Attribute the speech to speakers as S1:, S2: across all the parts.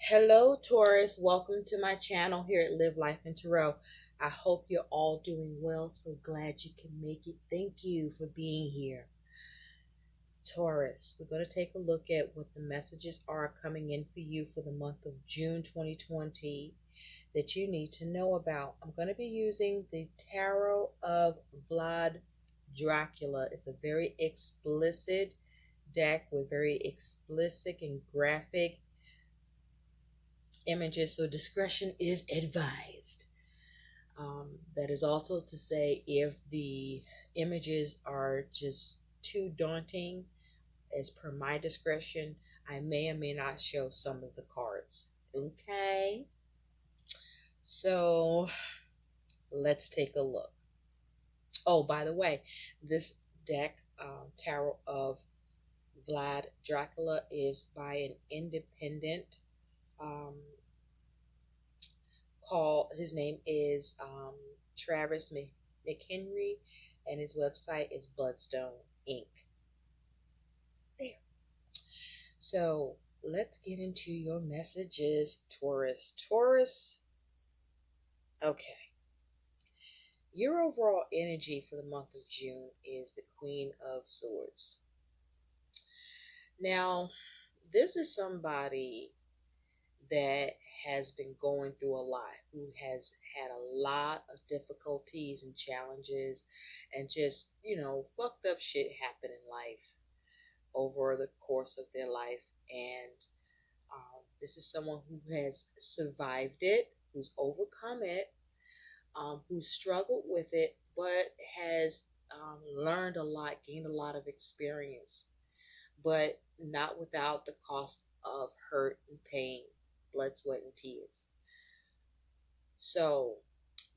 S1: Hello, Taurus. Welcome to my channel here at Live Life in Tarot. I hope you're all doing well. So glad you can make it. Thank you for being here. Taurus, we're going to take a look at what the messages are coming in for you for the month of June 2020 that you need to know about. I'm going to be using the Tarot of Vlad Dracula. It's a very explicit deck with very explicit and graphic images, so discretion is advised. That is also to say, if the images are just too daunting, as per my discretion, I may or may not show some of the cards. Okay, so let's take a look. Oh, by the way, this deck, Tarot of Vlad Dracula, is by an independent his name is Travis McHenry, and his website is Bloodstone Inc. There. So let's get into your messages, Taurus. Taurus, okay. Your overall energy for the month of June is the Queen of Swords. Now, this is somebody that has been going through a lot, who has had a lot of difficulties and challenges and just, fucked up shit happen in life over the course of their life. And this is someone who has survived it, who's overcome it, who's struggled with it, but has learned a lot, gained a lot of experience, but not without the cost of hurt and pain, blood, sweat, and tears. So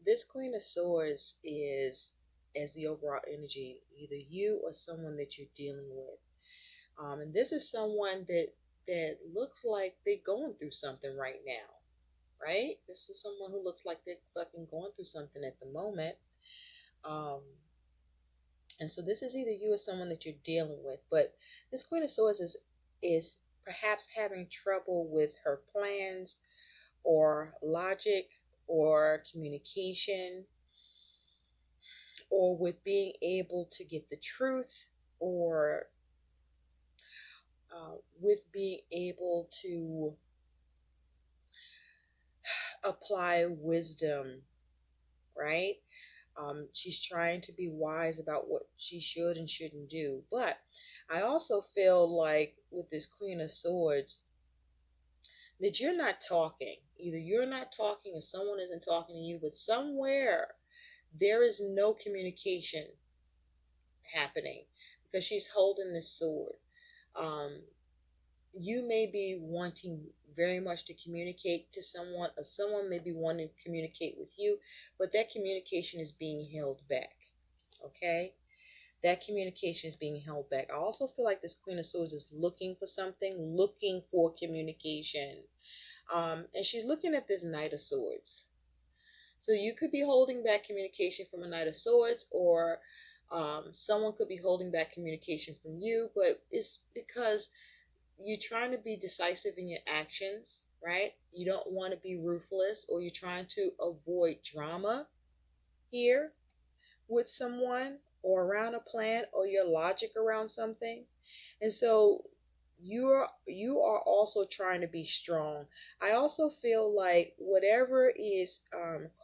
S1: this Queen of Swords is, as the overall energy, either you or someone that you're dealing with. And this is someone that looks like they're going through something right now, right? This is someone who looks like they're fucking going through something at the moment. And so this is either you or someone that you're dealing with. But this Queen of Swords is perhaps having trouble with her plans or logic or communication, or with being able to get the truth, or with being able to apply wisdom, right? She's trying to be wise about what she should and shouldn't do. But I also feel like with this Queen of Swords, that you're not talking. Either you're not talking or someone isn't talking to you, but somewhere there is no communication happening because she's holding this sword. You may be wanting very much to communicate to someone, or someone may be wanting to communicate with you, but that communication is being held back. Okay? That communication is being held back. I also feel like this Queen of Swords is looking for something, looking for communication. And she's looking at this Knight of Swords. So you could be holding back communication from a Knight of Swords, or someone could be holding back communication from you, but it's because you're trying to be decisive in your actions, right? You don't want to be ruthless, or you're trying to avoid drama here with someone or around a plan, or your logic around something. And so you are also trying to be strong. I also feel like whatever is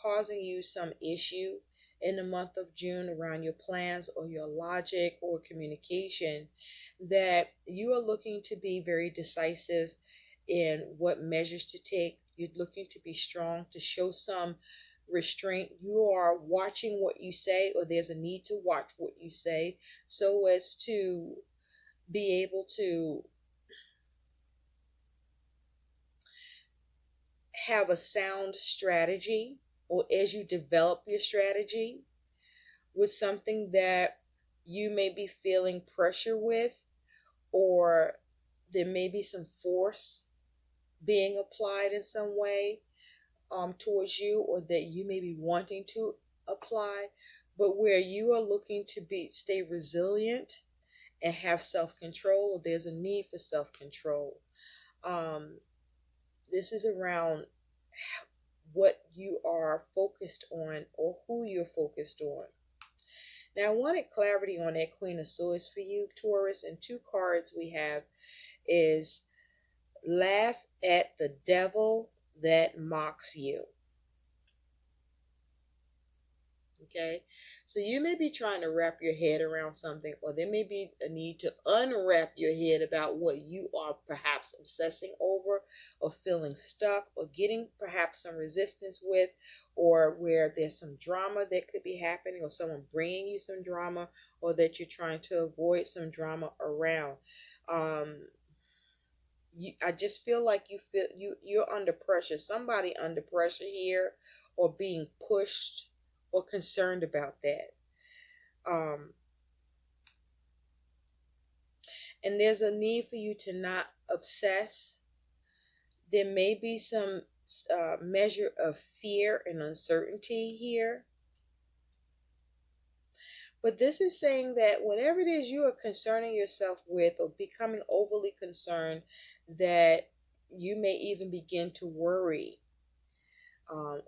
S1: causing you some issue in the month of June around your plans or your logic or communication, that you are looking to be very decisive in what measures to take. You're looking to be strong, to show some restraint. You are watching what you say, or there's a need to watch what you say, so as to be able to have a sound strategy, or as you develop your strategy with something that you may be feeling pressure with, or there may be some force being applied in some way towards you, or that you may be wanting to apply, but where you are looking to stay resilient and have self-control, or there's a need for self-control. This is around what you are focused on or who you're focused on. Now, I wanted clarity on that Queen of Swords for you, Taurus, and two cards we have is laugh at the devil that mocks you. Okay, so you may be trying to wrap your head around something, or there may be a need to unwrap your head about what you are perhaps obsessing over, or feeling stuck, or getting perhaps some resistance with, or where there's some drama that could be happening, or someone bringing you some drama, or that you're trying to avoid some drama around. I just feel like you're under pressure. Somebody under pressure here, or being pushed, or concerned about that. Um, and there's a need for you to not obsess. There may be some measure of fear and uncertainty here. But this is saying that whatever it is you are concerning yourself with, or becoming overly concerned, that you may even begin to worry,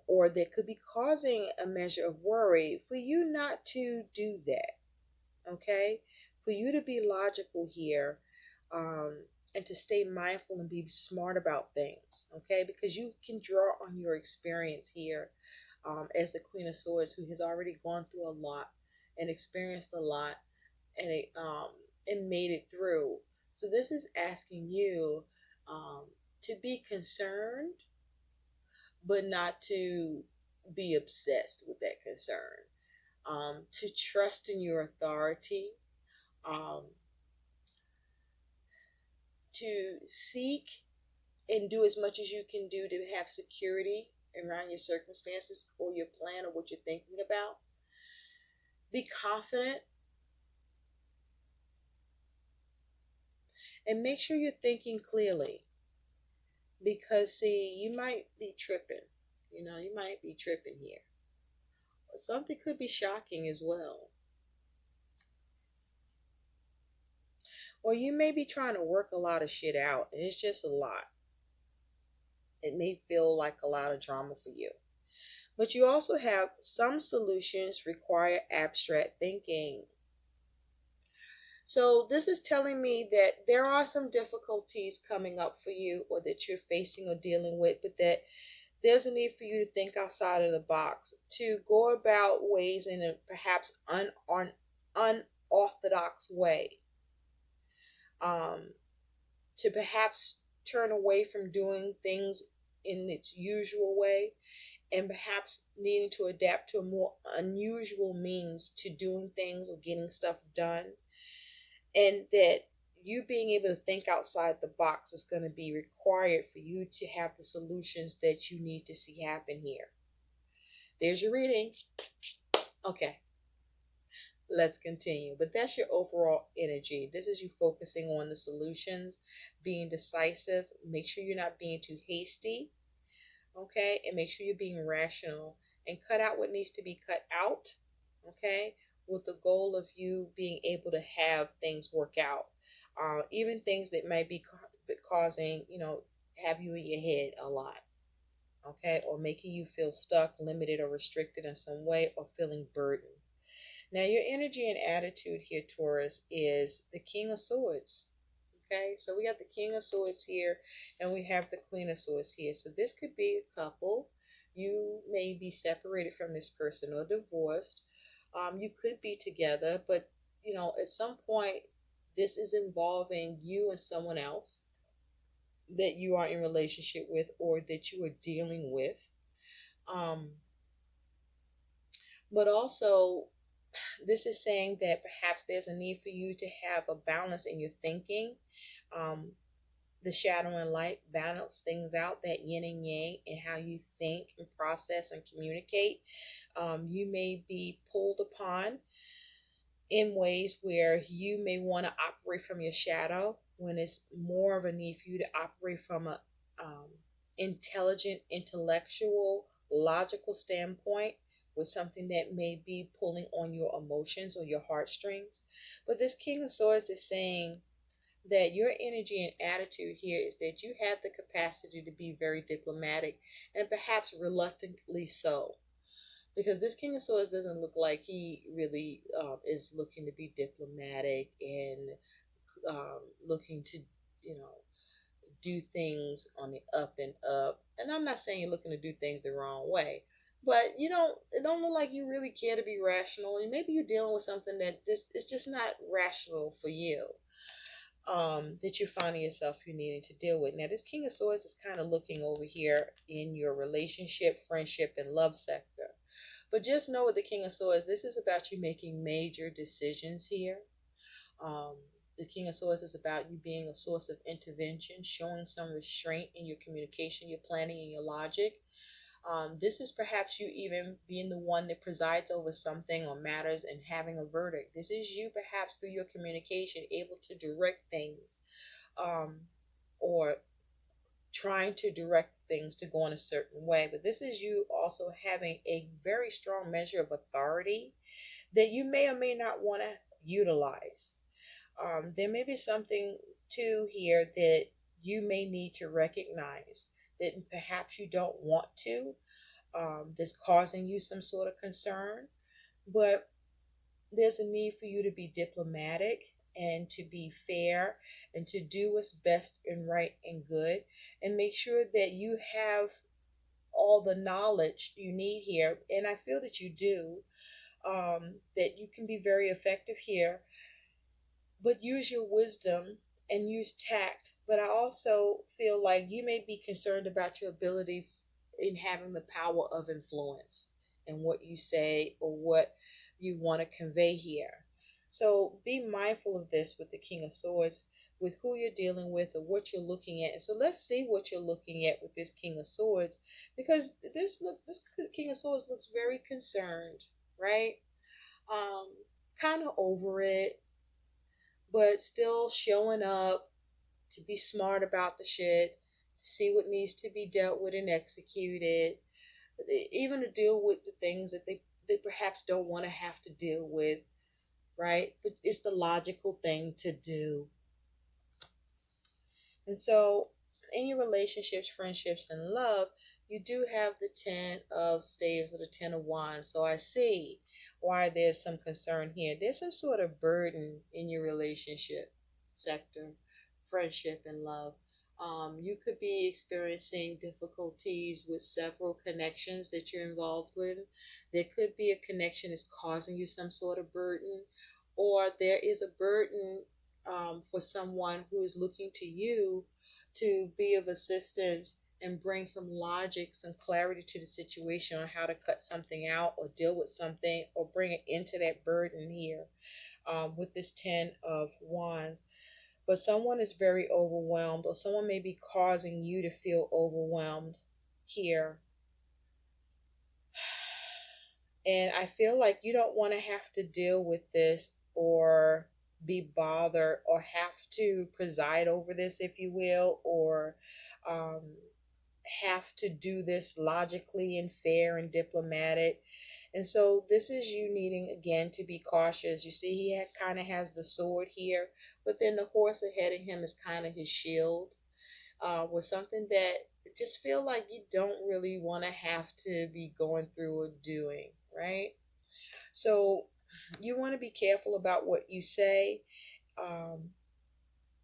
S1: or that could be causing a measure of worry, for you not to do that. Okay, for you to be logical here, um, and to stay mindful and be smart about things. Okay, because you can draw on your experience here, as the Queen of Swords, who has already gone through a lot and experienced a lot, and and made it through. So this is asking you, to be concerned, but not to be obsessed with that concern. To trust in your authority, um, to seek and do as much as you can do to have security around your circumstances or your plan or what you're thinking about. Be confident and make sure you're thinking clearly, because, see, you might be tripping. You might be tripping here. Something could be shocking as well. Or you may be trying to work a lot of shit out, and it's just a lot. It may feel like a lot of drama for you. But you also have some solutions require abstract thinking. So this is telling me that there are some difficulties coming up for you, or that you're facing or dealing with, but that there's a need for you to think outside of the box, to go about ways in a perhaps unorthodox way, um, to perhaps turn away from doing things in its usual way, and perhaps needing to adapt to a more unusual means to doing things or getting stuff done. And that you being able to think outside the box is going to be required for you to have the solutions that you need to see happen here. There's your reading. Okay, let's continue. But that's your overall energy. This is you focusing on the solutions, being decisive. Make sure you're not being too hasty. Okay, and make sure you're being rational, and cut out what needs to be cut out. Okay, with the goal of you being able to have things work out, even things that might be causing, have you in your head a lot. Okay, or making you feel stuck, limited, or restricted in some way, or feeling burdened. Now, your energy and attitude here, Taurus, is the King of Swords. Okay, so we have the King of Swords here, and we have the Queen of Swords here. So this could be a couple. You may be separated from this person or divorced. You could be together, but at some point, this is involving you and someone else that you are in relationship with, or that you are dealing with. Um, but also, this is saying that perhaps there's a need for you to have a balance in your thinking. Um, the shadow and light balance things out, that yin and yang, and how you think and process and communicate. You may be pulled upon in ways where you may want to operate from your shadow, when it's more of a need for you to operate from a intelligent, intellectual, logical standpoint, with something that may be pulling on your emotions or your heartstrings. But this King of Swords is saying, that your energy and attitude here is that you have the capacity to be very diplomatic, and perhaps reluctantly so, because this King of Swords doesn't look like he really is looking to be diplomatic and looking to, you know, do things on the up and up. And I'm not saying you're looking to do things the wrong way, but it don't look like you really care to be rational. And maybe you're dealing with something that this is just not rational for you. That you're finding yourself you needing to deal with. Now, this King of Swords is kind of looking over here in your relationship, friendship, and love sector. But just know with the King of Swords, this is about you making major decisions here. Um, the King of Swords is about you being a source of intervention, showing some restraint in your communication, your planning, and your logic. This is perhaps you even being the one that presides over something or matters and having a verdict. This is you perhaps through your communication able to direct things, or trying to direct things to go in a certain way. But this is you also having a very strong measure of authority that you may or may not want to utilize. There may be something too here that you may need to recognize that perhaps you don't want to, that's causing you some sort of concern. But there's a need for you to be diplomatic and to be fair and to do what's best and right and good, and make sure that you have all the knowledge you need here. And I feel that you do, that you can be very effective here, but use your wisdom and use tact. But I also feel like you may be concerned about your ability in having the power of influence in what you say or what you want to convey here. So be mindful of this with the King of Swords, with who you're dealing with or what you're looking at. And so let's see what you're looking at with this King of Swords, because this King of Swords looks very concerned, right? Um, Kind of over it, but still showing up to be smart about the shit, to see what needs to be dealt with and executed, even to deal with the things that they perhaps don't want to have to deal with, right? But it's the logical thing to do. And so, in your relationships, friendships, and love, you do have the 10 of staves or the 10 of wands. So I see why there's some concern here. There's some sort of burden in your relationship sector, friendship, and love. You could be experiencing difficulties with several connections that you're involved with. There could be a connection that's causing you some sort of burden, or there is a burden for someone who is looking to you to be of assistance and bring some logic, some clarity to the situation on how to cut something out or deal with something or bring it into that burden here, with this 10 of wands. But someone is very overwhelmed, or someone may be causing you to feel overwhelmed here. And I feel like you don't want to have to deal with this or be bothered or have to preside over this, if you will, or um, have to do this logically and fair and diplomatic. And so this is you needing again to be cautious. You see, kind of has the sword here, but then the horse ahead of him is kind of his shield, with something that just feel like you don't really want to have to be going through or doing, right? So you want to be careful about what you say, um,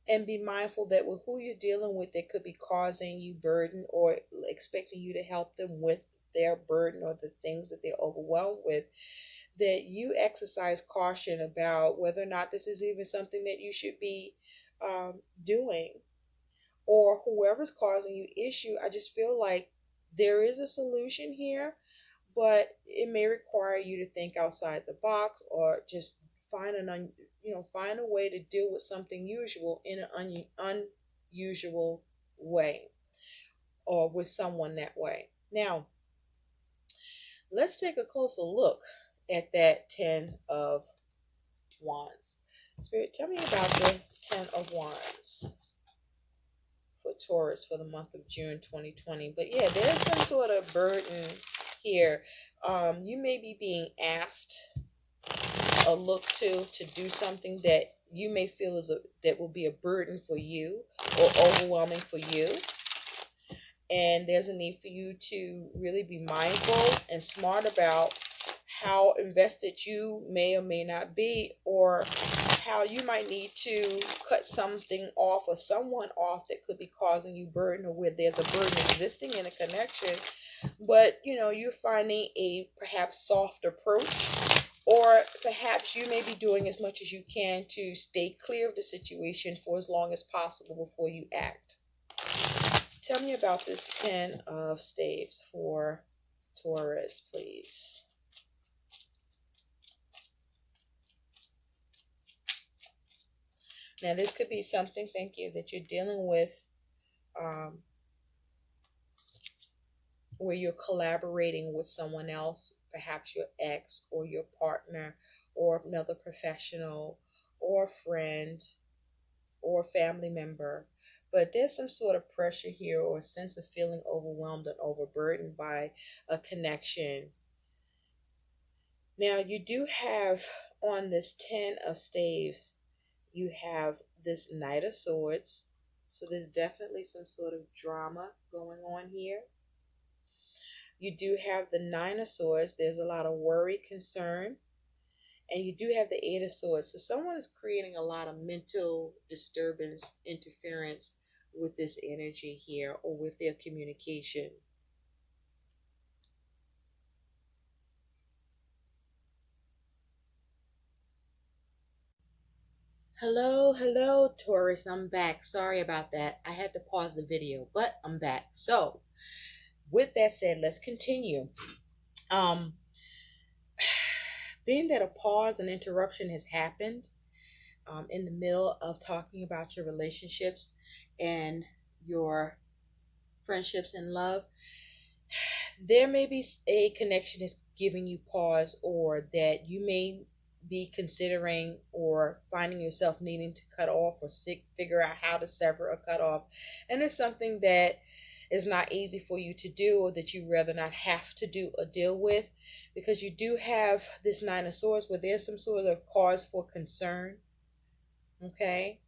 S1: and be mindful that with who you're dealing with, that could be causing you burden or expecting you to help them with their burden or the things that they're overwhelmed with, that you exercise caution about whether or not this is even something that you should be doing, or whoever's causing you issue. I just feel like there is a solution here, but it may require you to think outside the box, or just find find a way to deal with something usual in an unusual way, or with someone that way. Now, let's take a closer look at that 10 of wands. Spirit, tell me about the 10 of wands for Taurus for the month of June 2020. But yeah, there's some sort of burden here. You may be being asked or looked to do something that you may feel that will be a burden for you or overwhelming for you. And there's a need for you to really be mindful and smart about how invested you may or may not be, or how you might need to cut something off or someone off that could be causing you burden, or where there's a burden existing in a connection, but you're finding a perhaps soft approach, or perhaps you may be doing as much as you can to stay clear of the situation for as long as possible before you act. Tell me about this 10 of staves for Taurus, please. Now, this could be something, thank you, that you're dealing with where you're collaborating with someone else, perhaps your ex or your partner or another professional or friend or family member. But there's some sort of pressure here, or a sense of feeling overwhelmed and overburdened by a connection. Now, you do have on this 10 of staves, you have this Knight of Swords. So there's definitely some sort of drama going on here. You do have the Nine of Swords. There's a lot of worry, concern. And you do have the Eight of Swords. So someone is creating a lot of mental disturbance, interference with this energy here, or with their communication. Hello, Taurus. I'm back. Sorry about that. I had to pause the video, but I'm back. So, with that said, let's continue. Um, Being that a pause and interruption has happened in the middle of talking about your relationships and your friendships and love, there may be a connection that's giving you pause, or that you may be considering or finding yourself needing to cut off, or figure out how to sever or cut off. And it's something that is not easy for you to do, or that you rather not have to do or deal with, because you do have this Nine of Swords where there's some sort of cause for concern. Okay.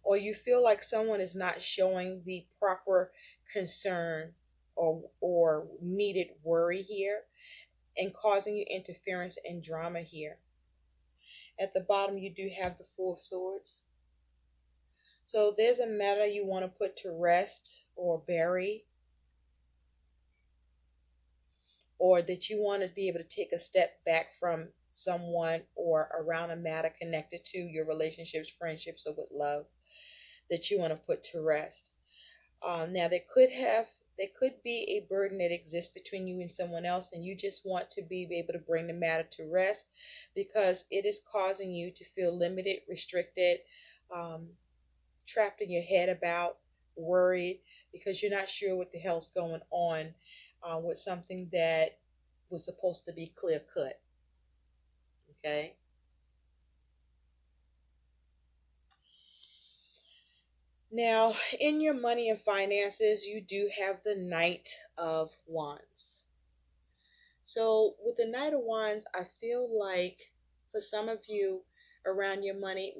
S1: Or you feel like someone is not showing the proper concern or needed worry here, and causing you interference and drama here. At the bottom, you do have the Four of Swords. So there's a matter you want to put to rest or bury, or that you want to be able to take a step back from someone or around a matter connected to your relationships, friendships, or with love, that you want to put to rest. Now, there could be a burden that exists between you and someone else, and you just want to be able to bring the matter to rest, because it is causing you to feel limited, restricted, trapped in your head about, worried, because you're not sure what the hell's going on with something that was supposed to be clear cut. Okay. Now, in your money and finances, you do have the Knight of Wands. So, with the Knight of Wands, I feel like for some of you around your money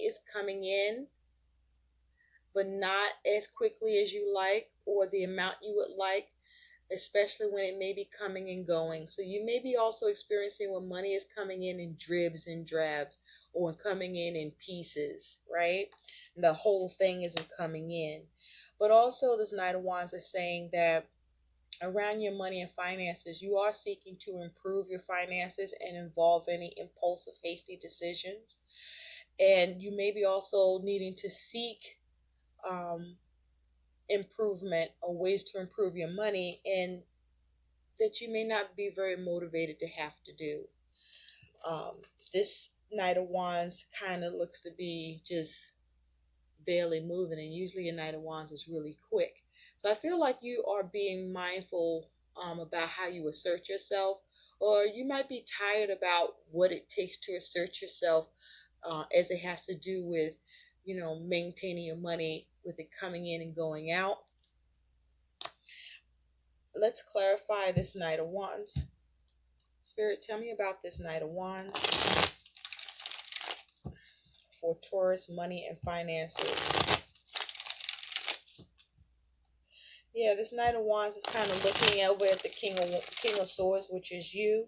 S1: is coming in, but not as quickly as you like, or the amount you would like, especially when it may be coming and going. So you may be also experiencing when money is coming in dribs and drabs, or coming in pieces, right? And the whole thing isn't coming in. But also, this Knight of Wands is saying that around your money and finances, you are seeking to improve your finances and involve any impulsive, hasty decisions. And you may be also needing to seek improvement, or ways to improve your money, and that you may not be very motivated to have to do. This Knight of Wands kind of looks to be just barely moving, and usually a Knight of Wands is really quick. So I feel like you are being mindful about how you assert yourself, or you might be tired about what it takes to assert yourself, as it has to do with, maintaining your money, with it coming in and going out. Let's clarify this Knight of Wands. Spirit, tell me about this Knight of Wands. for Taurus money and finances. Yeah, this Knight of Wands is kind of looking over at the King of Swords, which is you.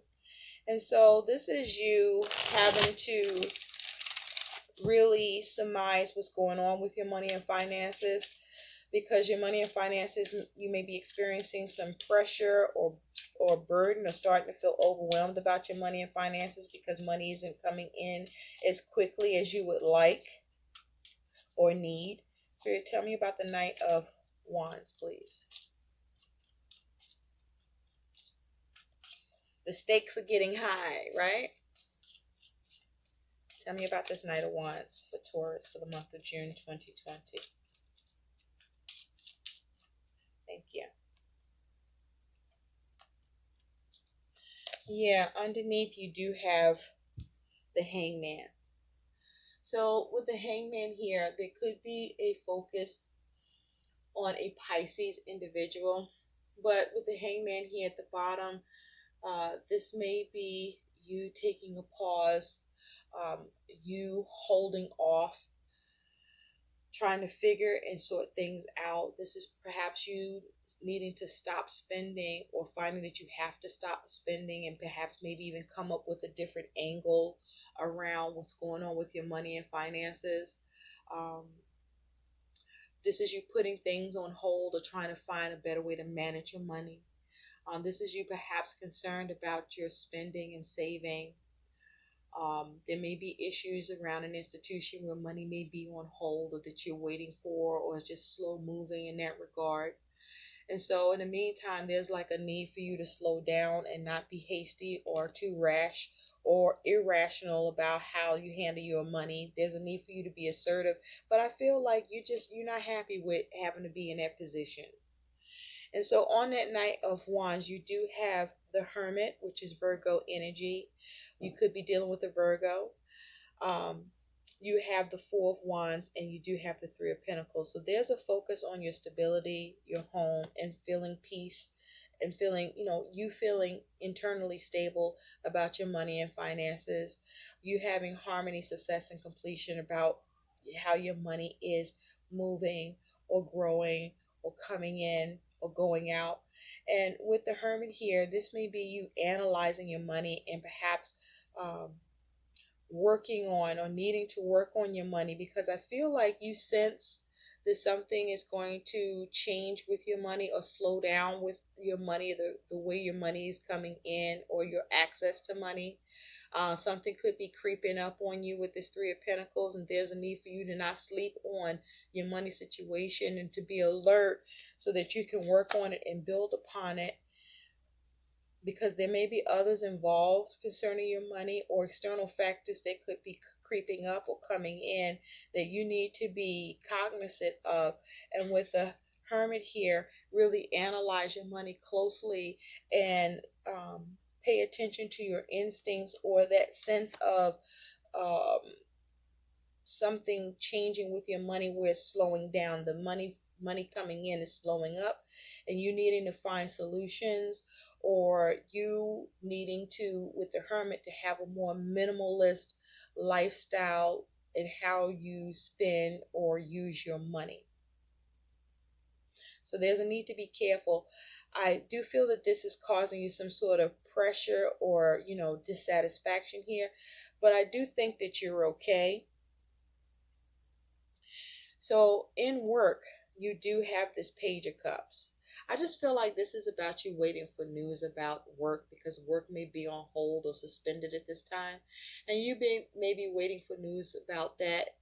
S1: And so this is you having to really surmise what's going on with your money and finances, because your money and finances, you may be experiencing some pressure or burden, or starting to feel overwhelmed about your money and finances because money isn't coming in as quickly as you would like or need. Spirit, tell me about the Knight of Wands, please. The stakes are getting high, right? Tell me about this Knight of Wands for Taurus for the month of June 2020. Thank you. Yeah, underneath you do have the Hangman. So with the Hangman here, there could be a focus on a Pisces individual. But with the Hangman here at the bottom, this may be you taking a pause, you holding off, trying to figure and sort things out. This is perhaps you needing to stop spending, or finding that you have to stop spending, and perhaps maybe even come up with a different angle around what's going on with your money and finances. Um, this is you putting things on hold or trying to find a better way to manage your money. This is you perhaps concerned about your spending and saving. There may be issues around an institution where money may be on hold, or that you're waiting for, or it's just slow moving in that regard. And so in the meantime, there's like a need for you to slow down and not be hasty or too rash or irrational about how you handle your money. There's a need for you to be assertive, but I feel like you're not happy with having to be in that position. And so on that Knight of Wands, you do have the Hermit, which is Virgo energy. You could be dealing with a Virgo. Um, you have the Four of Wands, and you do have the Three of Pentacles. So there's a focus on your stability, your home, and feeling peace, and feeling, you feeling internally stable about your money and finances. You having harmony, success, and completion about how your money is moving or growing or coming in or going out. And with the Hermit here, this may be you analyzing your money and perhaps working on, or needing to work on your money, because I feel like you sense that something is going to change with your money or slow down with your money, the way your money is coming in or your access to money. Something could be creeping up on you with this Three of Pentacles, and there's a need for you to not sleep on your money situation and to be alert so that you can work on it and build upon it, because there may be others involved concerning your money, or external factors that could be creeping up or coming in that you need to be cognizant of. And with the Hermit here, really analyze your money closely and pay attention to your instincts, or that sense of um, something changing with your money where it's slowing down. The money coming in is slowing up, and you needing to find solutions, or you needing to, with the Hermit, to have a more minimalist lifestyle in how you spend or use your money. So there's a need to be careful. I do feel that this is causing you some sort of pressure or dissatisfaction here, but I do think that you're okay. So in work, you do have this Page of Cups. I just feel like this is about you waiting for news about work, because work may be on hold or suspended at this time. And you may be waiting for news about that,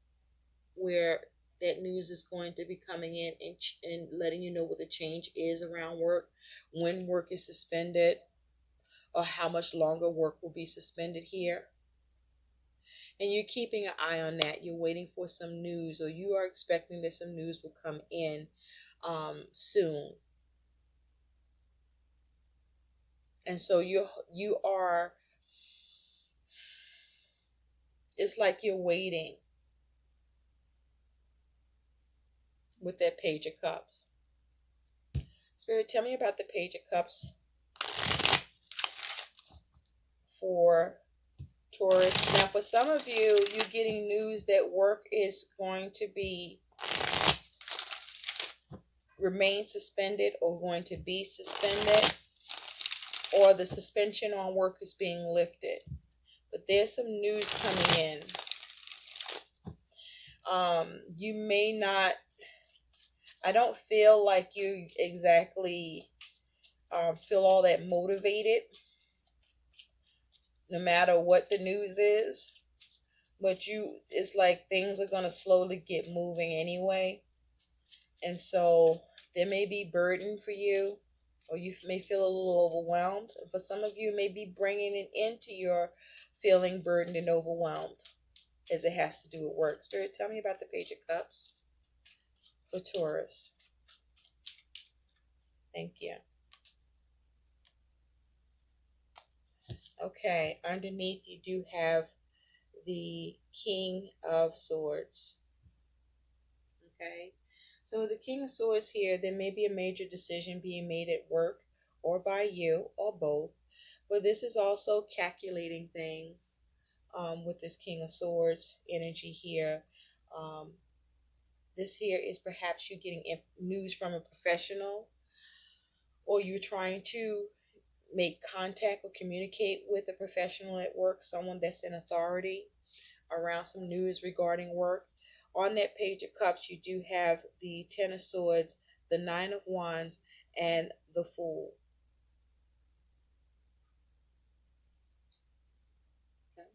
S1: where that news is going to be coming in and letting you know what the change is around work, when work is suspended, or how much longer work will be suspended here. And you're keeping an eye on that. You're waiting for some news, or you are expecting that some news will come in soon. And so you are, it's like you're waiting with that Page of Cups. Spirit, tell me about the Page of Cups for Taurus. Now, for some of you, you're getting news that work is going to be remain suspended or going to be suspended, or the suspension on work is being lifted. But there's some news coming in. You may not, I don't feel like you exactly feel all that motivated, no matter what the news is. But it's like things are going to slowly get moving anyway. And so there may be burden for you, or you may feel a little overwhelmed. For some of you, it may be bringing it into your feeling burdened and overwhelmed, as it has to do with work. Spirit, tell me about the Page of Cups for Taurus. Thank you. Okay, underneath you do have the King of Swords. Okay, so with the King of Swords here, there may be a major decision being made at work or by you or both, but this is also calculating things with this King of Swords energy here. Um, this here is perhaps you getting news from a professional, or you're trying to make contact or communicate with a professional at work, someone that's in authority around some news regarding work. On that Page of Cups, you do have the Ten of Swords, the Nine of Wands, and the Fool. Okay.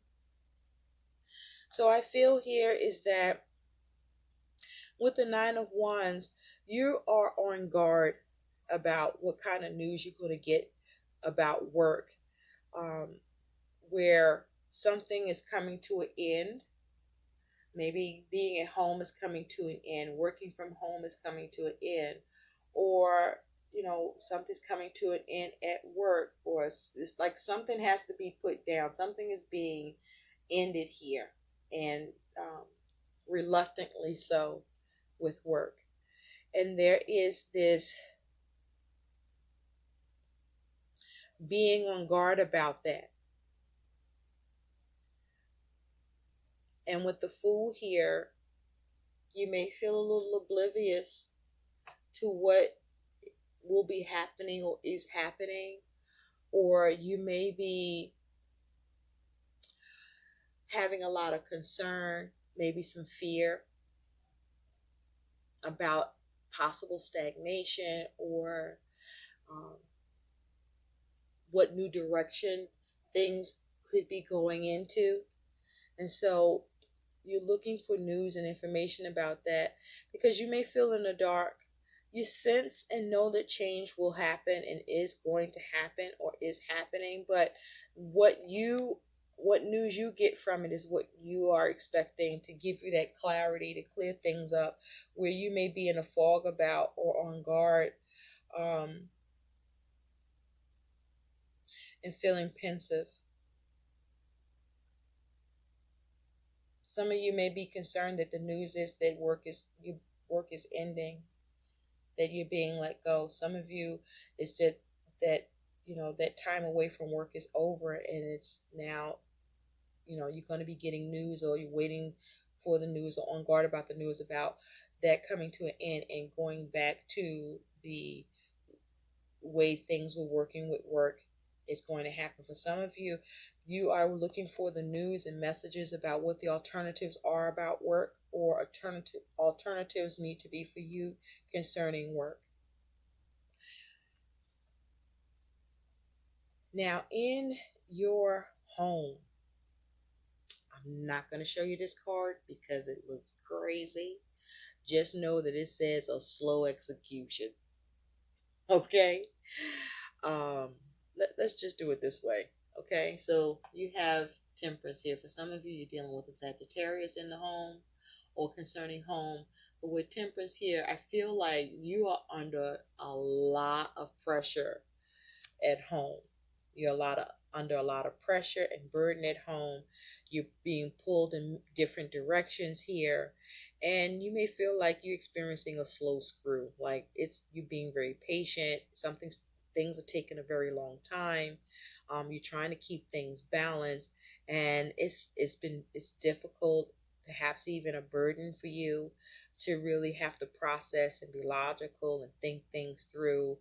S1: So I feel here is that with the Nine of Wands, you are on guard about what kind of news you're going to get about work, where something is coming to an end. Maybe being at home is coming to an end, working from home is coming to an end, or something's coming to an end at work, or it's like something has to be put down, something is being ended here, and reluctantly so with work. And there is this being on guard about that. And with the Fool here, you may feel a little oblivious to what will be happening or is happening, or you may be having a lot of concern, maybe some fear about possible stagnation, or what new direction things could be going into. And so you're looking for news and information about that, because you may feel in the dark. You sense and know that change will happen and is going to happen or is happening, but what news you get from it is what you are expecting to give you that clarity to clear things up, where you may be in a fog about or on guard, and feeling pensive. Some of you may be concerned that the news is that work is ending, that you're being let go. Some of you is that that time away from work is over, and it's now you're going to be getting news, or you're waiting for the news, or on guard about the news about that coming to an end and going back to the way things were working with work is going to happen. For some of you, you are looking for the news and messages about what the alternatives are about work, or alternatives need to be for you concerning work. Now, in your home, I'm not going to show you this card because it looks crazy. Just know that it says a slow execution. Okay? Let's just do it this way. Okay? So you have Temperance here. For some of you, you're dealing with a Sagittarius in the home or concerning home. But with Temperance here, I feel like you are under a lot of pressure at home. You're under a lot of pressure and burden at home. You're being pulled in different directions here, and you may feel like you're experiencing a slow screw. Like you being very patient. Things are taking a very long time. You're trying to keep things balanced, and it's difficult, perhaps even a burden for you to really have to process and be logical and think things through,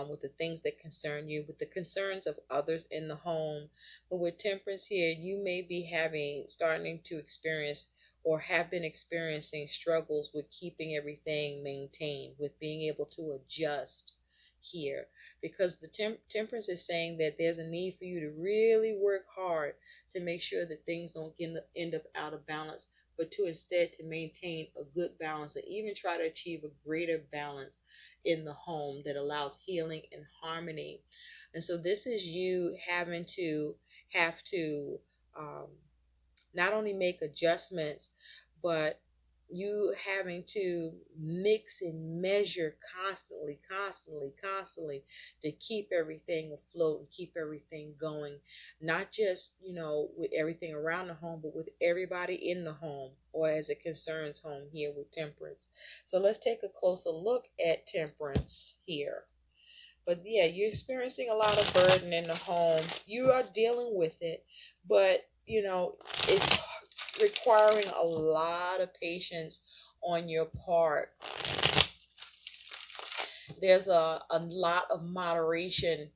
S1: with the things that concern you, with the concerns of others in the home. But with temperance here, you may be starting to experience or have been experiencing struggles with keeping everything maintained, with being able to adjust here, because the temperance is saying that there's a need for you to really work hard to make sure that things don't end up out of balance, but to instead to maintain a good balance and even try to achieve a greater balance in the home that allows healing and harmony. And so this is you having to have to um, not only make adjustments, but you having to mix and measure constantly to keep everything afloat and keep everything going, not just with everything around the home, but with everybody in the home, or as it concerns home here with temperance. So let's take a closer look at temperance here. But yeah, you're experiencing a lot of burden in the home. You are dealing with it, but it's requiring a lot of patience on your part. There's a lot of moderation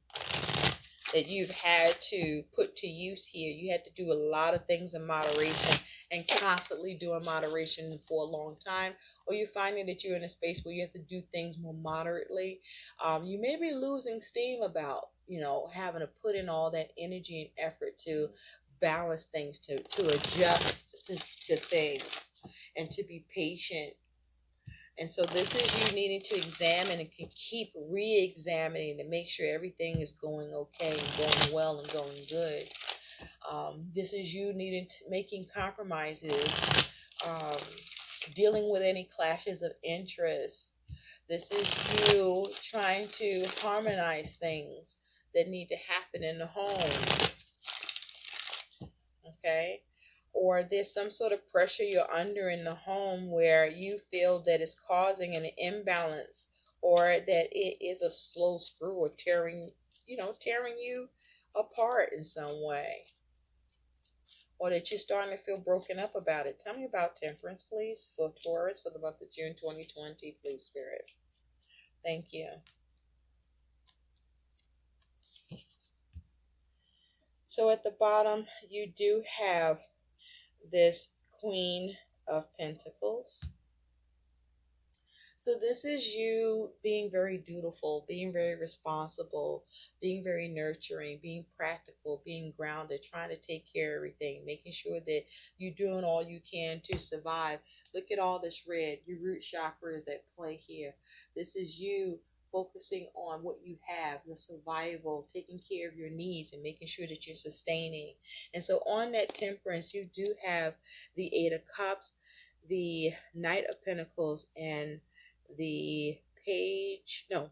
S1: that you've had to put to use here. You had to do a lot of things in moderation and constantly doing moderation for a long time, or you're finding that you're in a space where you have to do things more moderately. You may be losing steam about, having to put in all that energy and effort to balance things, to adjust to things, and to be patient. And so this is you needing to examine and keep re-examining to make sure everything is going okay and going well and going good. This is you needing to making compromises, um, dealing with any clashes of interest. This is you trying to harmonize things that need to happen in the home. Okay? Or there's some sort of pressure you're under in the home where you feel that it's causing an imbalance, or that it is a slow screw, or tearing you apart in some way, or that you're starting to feel broken up about it. Tell me about temperance, please, for Taurus for the month of June 2020, please, Spirit. Thank you. So at the bottom, you do have this Queen of Pentacles. So this is you being very dutiful, being very responsible, being very nurturing, being practical, being grounded, trying to take care of everything, making sure that you're doing all you can to survive. Look at all this red. Your root chakra is at play here. This is you focusing on what you have, your survival, taking care of your needs, and making sure that you're sustaining. And so on that temperance, you do have the Eight of Cups, the Knight of Pentacles, and the page, no,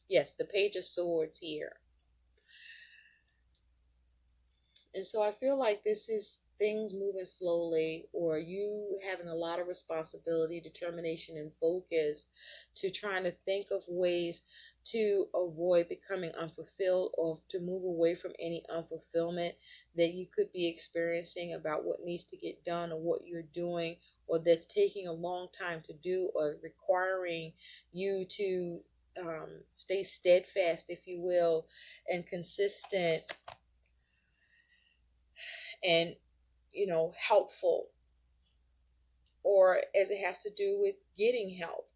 S1: yes, the Page of Swords here. And so I feel like this is things moving slowly, or you having a lot of responsibility, determination, and focus to trying to think of ways to avoid becoming unfulfilled, or to move away from any unfulfillment that you could be experiencing about what needs to get done, or what you're doing, or that's taking a long time to do, or requiring you to stay steadfast, if you will, and consistent, and helpful, or as it has to do with getting help,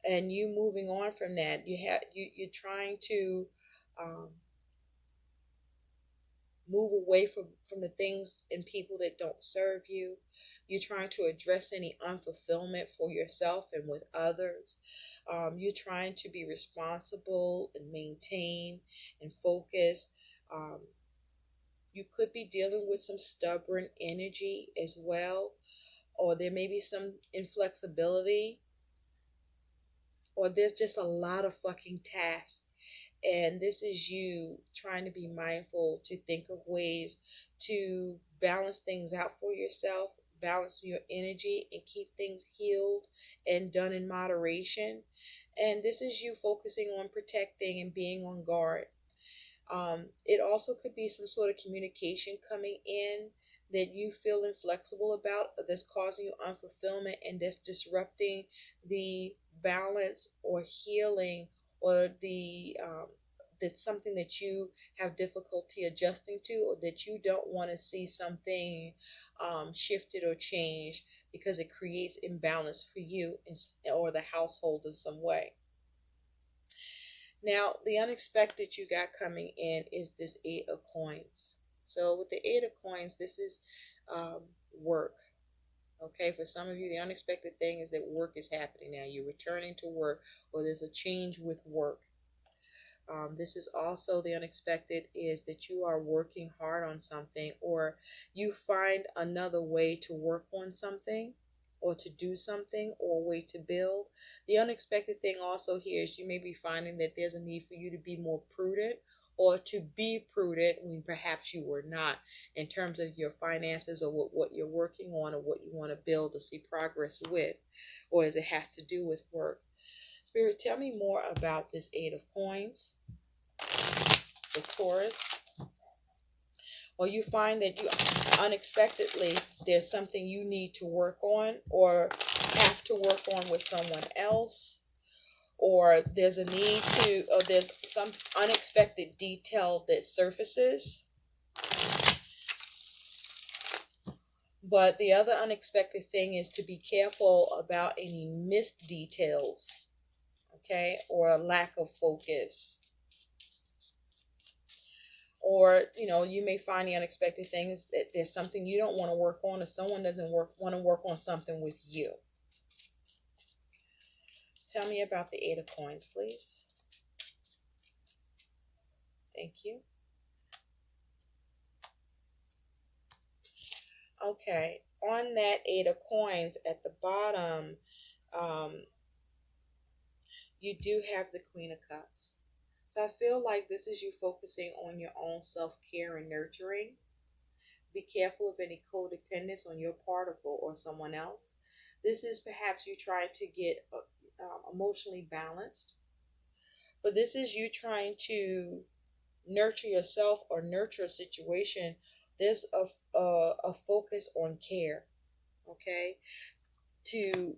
S1: and you moving on from that. You're trying to um, move away from the things and people that don't serve you. You're trying to address any unfulfillment for yourself and with others. You're trying to be responsible and maintain and focus. um, you could be dealing with some stubborn energy as well, or there may be some inflexibility, or there's just a lot of fucking tasks. And this is you trying to be mindful to think of ways to balance things out for yourself, balance your energy, and keep things healed and done in moderation. And this is you focusing on protecting and being on guard. It also could be some sort of communication coming in that you feel inflexible about, that's causing you unfulfillment and that's disrupting the balance or healing, or that's something that you have difficulty adjusting to, or that you don't want to see something shifted or changed because it creates imbalance for you or the household in some way. Now, the unexpected you got coming in is this Eight of Coins. So, with the Eight of Coins, this is work. Okay, for some of you, the unexpected thing is that work is happening now. You're returning to work, or there's a change with work. This is also the unexpected is that you are working hard on something, or you find another way to work on something, or to do something, or a way to build. The unexpected thing also here is you may be finding that there's a need for you to be more prudent, or to be prudent when perhaps you were not, in terms of your finances, or what you're working on, or what you want to build or see progress with, or as it has to do with work. Spirit, tell me more about this Eight of Coins, the Taurus. Or you find that you unexpectedly, there's something you need to work on, or have to work on with someone else, or there's a need to, or there's some unexpected detail that surfaces. But the other unexpected thing is to be careful about any missed details, okay, or a lack of focus. Or you may find the unexpected thing is that there's something you don't want to work on, or someone doesn't want to work on something with you. Tell me about the Eight of Coins, please. Thank you. Okay, on that Eight of Coins at the bottom, you do have the Queen of Cups. So I feel like this is you focusing on your own self-care and nurturing. Be careful of any codependence on your part, or someone else. This is perhaps you trying to get emotionally balanced. But this is you trying to nurture yourself or nurture a situation. There's a focus on care, okay? To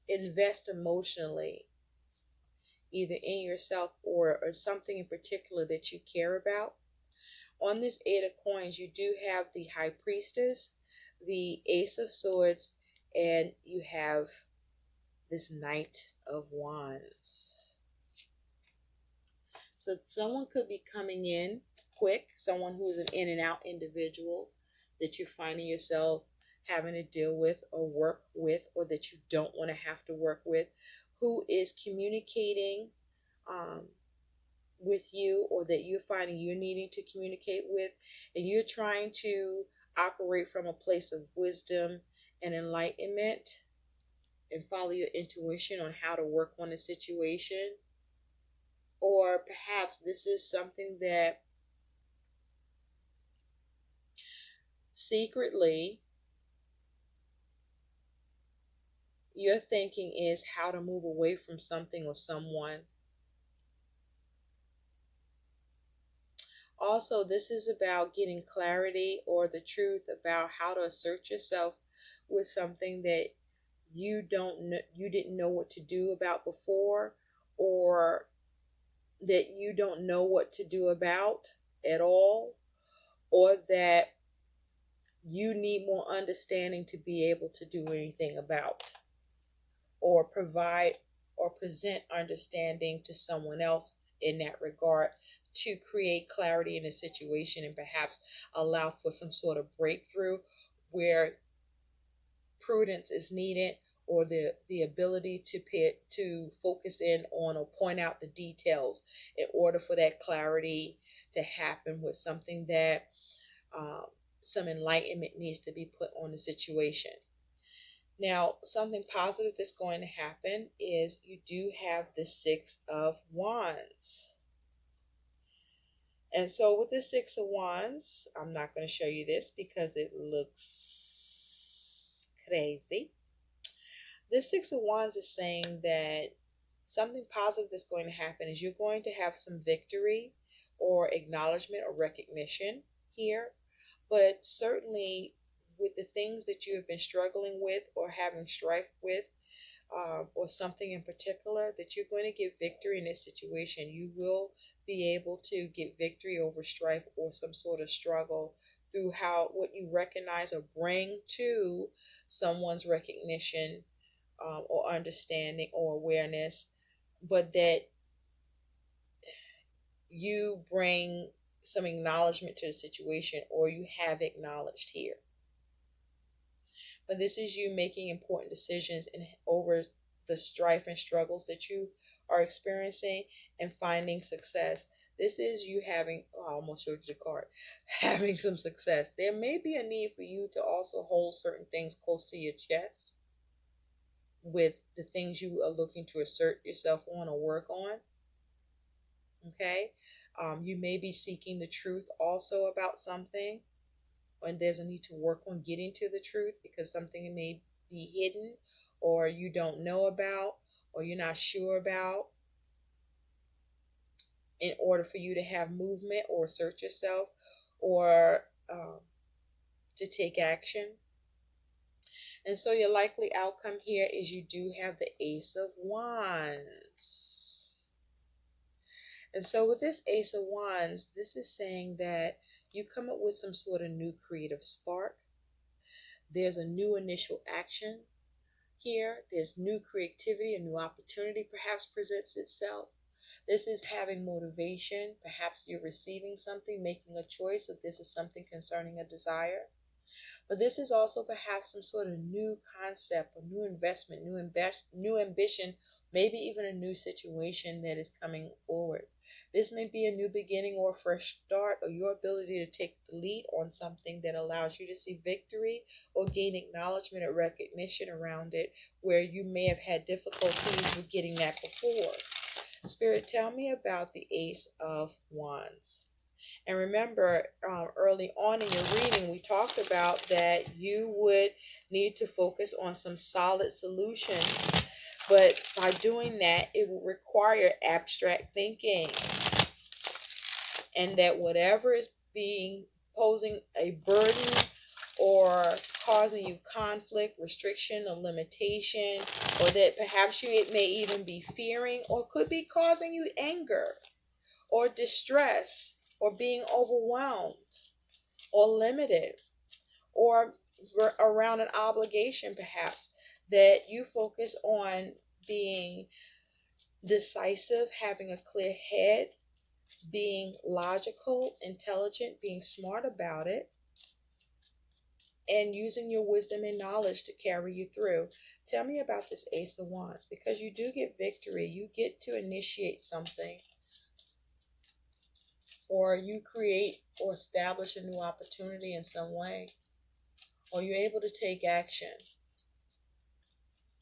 S1: invest emotionally, either in yourself, or something in particular that you care about. On this Eight of Coins, you do have the High Priestess, the Ace of Swords, and you have this Knight of Wands. So someone could be coming in quick, someone who is an in and out individual that you're finding yourself having to deal with or work with, or that you don't want to have to work with, who is communicating with you, or that you're finding you're needing to communicate with, and you're trying to operate from a place of wisdom and enlightenment and follow your intuition on how to work on a situation. Or perhaps this is something that secretly your thinking is how to move away from something or someone. Also, this is about getting clarity or the truth about how to assert yourself with something that you didn't know what to do about before, or that you don't know what to do about at all, or that you need more understanding to be able to do anything about, or provide or present understanding to someone else in that regard, to create clarity in a situation and perhaps allow for some sort of breakthrough where prudence is needed, or the ability to focus in on or point out the details in order for that clarity to happen with something that some enlightenment needs to be put on the situation. Now, something positive that's going to happen is you do have the Six of Wands. And so with the Six of Wands, I'm not going to show you this because it looks crazy. The Six of Wands is saying that something positive that's going to happen is you're going to have some victory or acknowledgement or recognition here. But certainly with the things that you have been struggling with or having strife with, or something in particular, that you're going to get victory in this situation. You will be able to get victory over strife or some sort of struggle through how what you recognize or bring to someone's recognition, or understanding or awareness, but that you bring some acknowledgement to the situation, or you have acknowledged here. But this is you making important decisions over the strife and struggles that you are experiencing and finding success. This is you having, oh, I almost showed you the card, having some success. There may be a need for you to also hold certain things close to your chest with the things you are looking to assert yourself on or work on. Okay. You may be seeking the truth also about something, when there's a need to work on getting to the truth because something may be hidden or you don't know about or you're not sure about, in order for you to have movement or assert yourself, or to take action. And so your likely outcome here is you do have the Ace of Wands. And so with this Ace of Wands, this is saying that you come up with some sort of new creative spark. There's a new initial action here. There's new creativity, a new opportunity perhaps presents itself. This is having motivation. Perhaps you're receiving something, making a choice, or this is something concerning a desire. But this is also perhaps some sort of new concept, a new investment, new ambition, maybe even a new situation that is coming forward. This may be a new beginning or a fresh start, or your ability to take the lead on something that allows you to see victory or gain acknowledgement or recognition around it, where you may have had difficulties with getting that before. Spirit, tell me about the Ace of Wands. And remember, early on in your reading, we talked about that you would need to focus on some solid solutions. But by doing that, it will require abstract thinking. And that whatever is posing a burden or causing you conflict, restriction, or limitation, or that perhaps you may even be fearing or could be causing you anger or distress, or being overwhelmed or limited, or around an obligation perhaps, that you focus on being decisive, having a clear head, being logical, intelligent, being smart about it, and using your wisdom and knowledge to carry you through. Tell me about this Ace of Wands, because you do get victory. You get to initiate something, or you create or establish a new opportunity in some way, or you're able to take action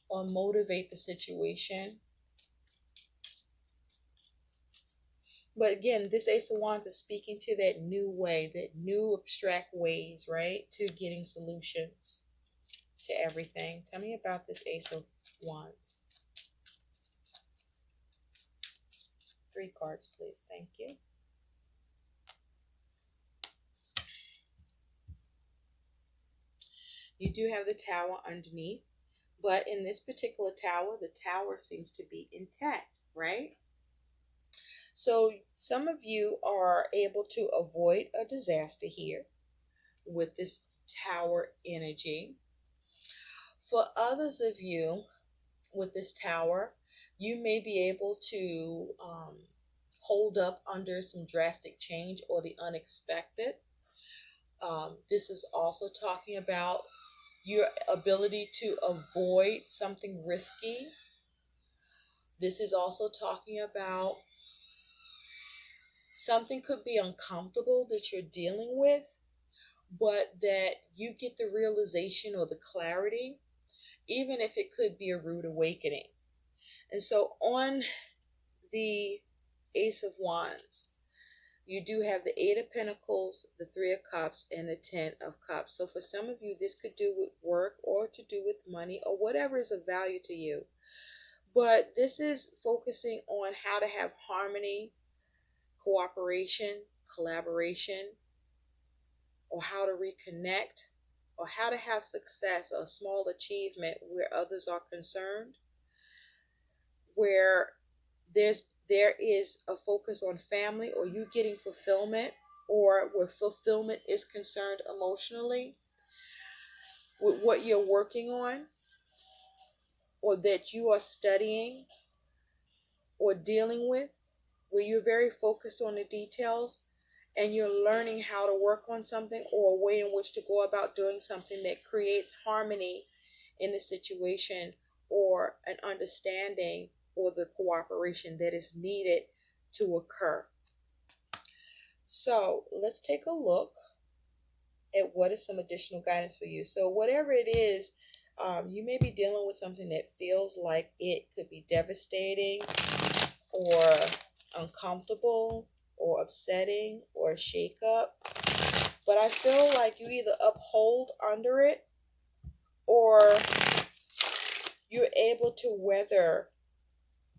S1: or motivate the situation. But again, this Ace of Wands is speaking to that new way, that new abstract ways, right, to getting solutions to everything. Tell me about this Ace of Wands. 3 cards, please. Thank you. You do have the Tower underneath, but in this particular tower, the tower seems to be intact, right? So some of you are able to avoid a disaster here with this tower energy. For others of you with this tower, you may be able to hold up under some drastic change or the unexpected. This is also talking about your ability to avoid something risky. This is also talking about something could be uncomfortable that you're dealing with, but that you get the realization or the clarity, even if it could be a rude awakening. And so on the Ace of Wands, you do have the 8 of Pentacles, the 3 of Cups, and the 10 of Cups. So for some of you, this could do with work or to do with money or whatever is of value to you. But this is focusing on how to have harmony, cooperation, collaboration, or how to reconnect, or how to have success or a small achievement where others are concerned, where there is a focus on family or you getting fulfillment, or where fulfillment is concerned emotionally with what you're working on or that you are studying or dealing with, where you're very focused on the details and you're learning how to work on something or a way in which to go about doing something that creates harmony in the situation, or an understanding or the cooperation that is needed to occur. So let's take a look at what is some additional guidance for you. So whatever it is, you may be dealing with something that feels like it could be devastating or uncomfortable or upsetting or a shakeup. But I feel like you either uphold under it or you're able to weather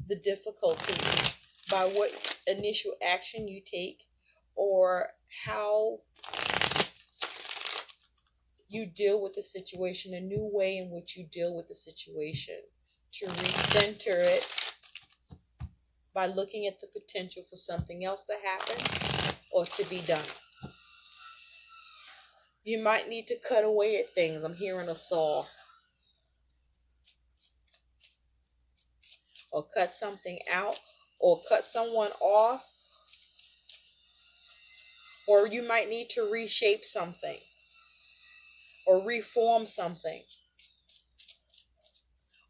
S1: the difficulty by what initial action you take or how you deal with the situation, a new way in which you deal with the situation to recenter it by looking at the potential for something else to happen or to be done. You might need to cut away at things. I'm hearing a saw. Or cut something out, or cut someone off, or you might need to reshape something or reform something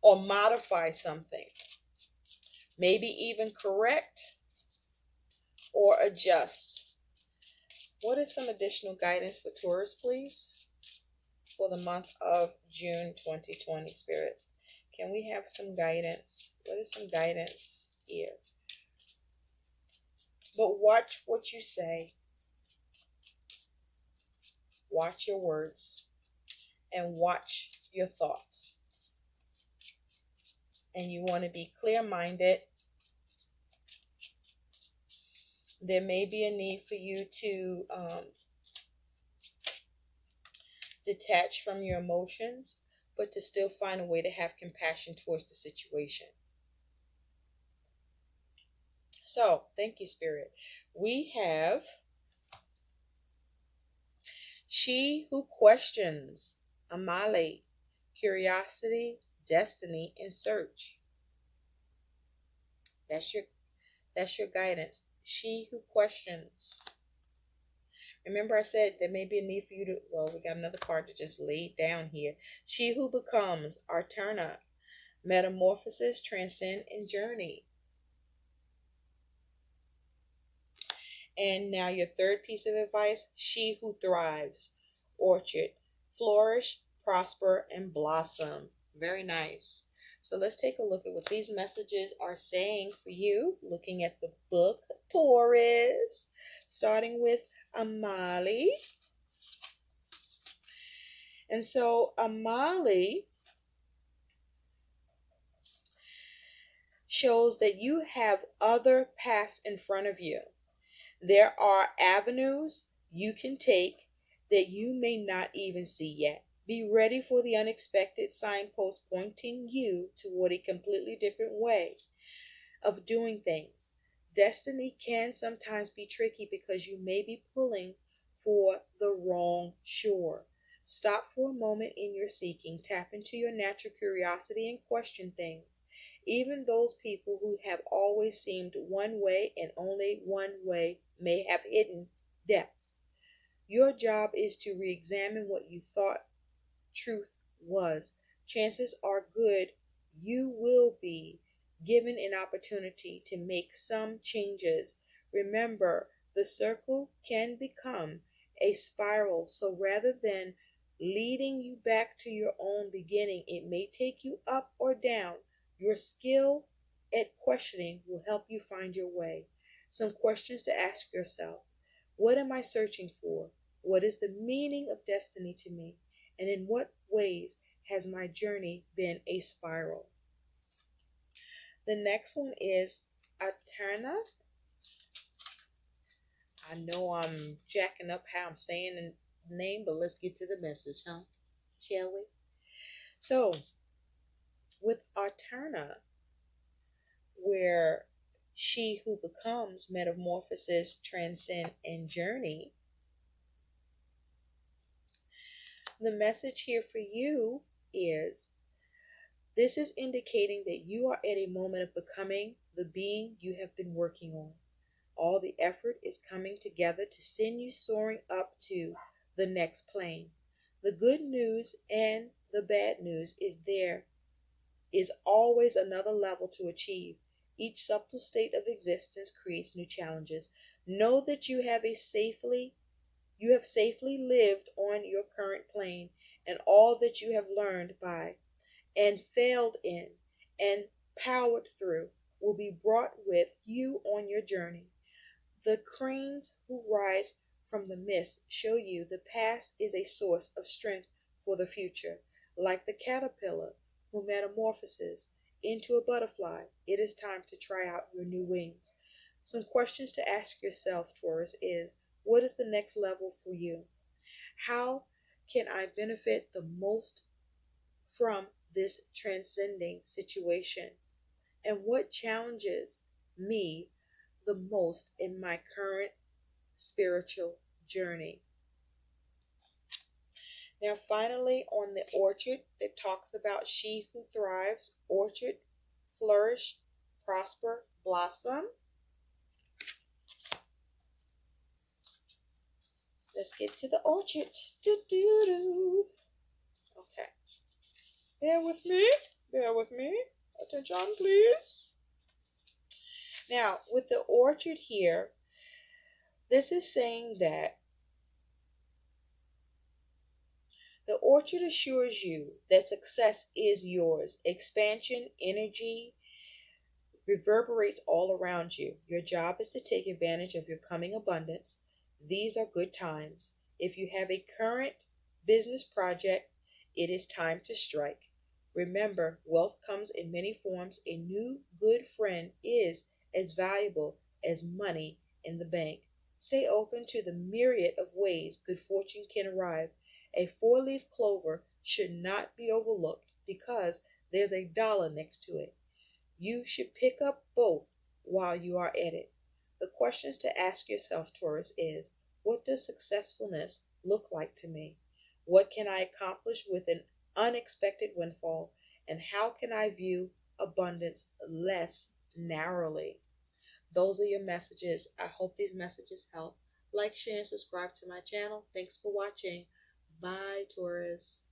S1: or modify something, maybe even correct or adjust. What is some additional guidance for Taurus, please, for the month of June 2020, Spirit? Can we have some guidance? What is some guidance here? But watch what you say. Watch your words and watch your thoughts. And you want to be clear-minded. There may be a need for you to detach from your emotions, but to still find a way to have compassion towards the situation. So, thank you, Spirit. We have she who questions, Amale, curiosity, destiny, and search. That's your guidance. She who questions. Remember I said there may be a need for you to, well, we got another card that just laid down here. She who becomes, Arterna, metamorphosis, transcend, and journey. And now your third piece of advice, she who thrives, orchard, flourish, prosper, and blossom. Very nice. So let's take a look at what these messages are saying for you, looking at the book, Taurus, starting with Amali. And so Amali shows that you have other paths in front of you. There are avenues you can take that you may not even see yet. Be ready for the unexpected signpost pointing you toward a completely different way of doing things. Destiny can sometimes be tricky because you may be pulling for the wrong shore. Stop for a moment in your seeking, tap into your natural curiosity and question things. Even those people who have always seemed one way and only one way may have hidden depths. Your job is to re-examine what you thought truth was. Chances are good you will be given an opportunity to make some changes. Remember, the circle can become a spiral, so rather than leading you back to your own beginning, it may take you up or down. Your skill at questioning will help you find your way. Some questions to ask yourself. What am I searching for? What is the meaning of destiny to me? And in what ways has my journey been a spiral? The next one is Aterna. I know I'm jacking up how I'm saying the name, but let's get to the message, huh? Shall we? So, with Arterna, where she who becomes metamorphosis, transcend, and journey, the message here for you is this is indicating that you are at a moment of becoming the being you have been working on. All the effort is coming together to send you soaring up to the next plane. The good news and the bad news is there is always another level to achieve. Each subtle state of existence creates new challenges. Know that you have safely lived on your current plane, and all that you have learned by and failed in and powered through will be brought with you on your journey. The cranes who rise from the mist show you the past is a source of strength for the future. Like the caterpillar who metamorphoses into a butterfly, it is time to try out your new wings. Some questions to ask yourself, Taurus, is what is the next level for you? How can I benefit the most from this transcending situation? And what challenges me the most in my current spiritual journey? Now, finally, on the orchard that talks about she who thrives, orchard, flourish, prosper, blossom. Let's get to the orchard. Do. Okay. Bear with me. Bear with me. Attention, please. Now, with the orchard here, this is saying that the orchard assures you that success is yours. Expansion, energy, reverberates all around you. Your job is to take advantage of your coming abundance. These are good times. If you have a current business project, it is time to strike. Remember, wealth comes in many forms. A new good friend is as valuable as money in the bank. Stay open to the myriad of ways good fortune can arrive. A four-leaf clover should not be overlooked because there's a dollar next to it. You should pick up both while you are at it. The questions to ask yourself, Taurus, is what does successfulness look like to me? What can I accomplish with an unexpected windfall? And how can I view abundance less narrowly? Those are your messages. I hope these messages help. Like, share, and subscribe to my channel. Thanks for watching. Bye, Taurus.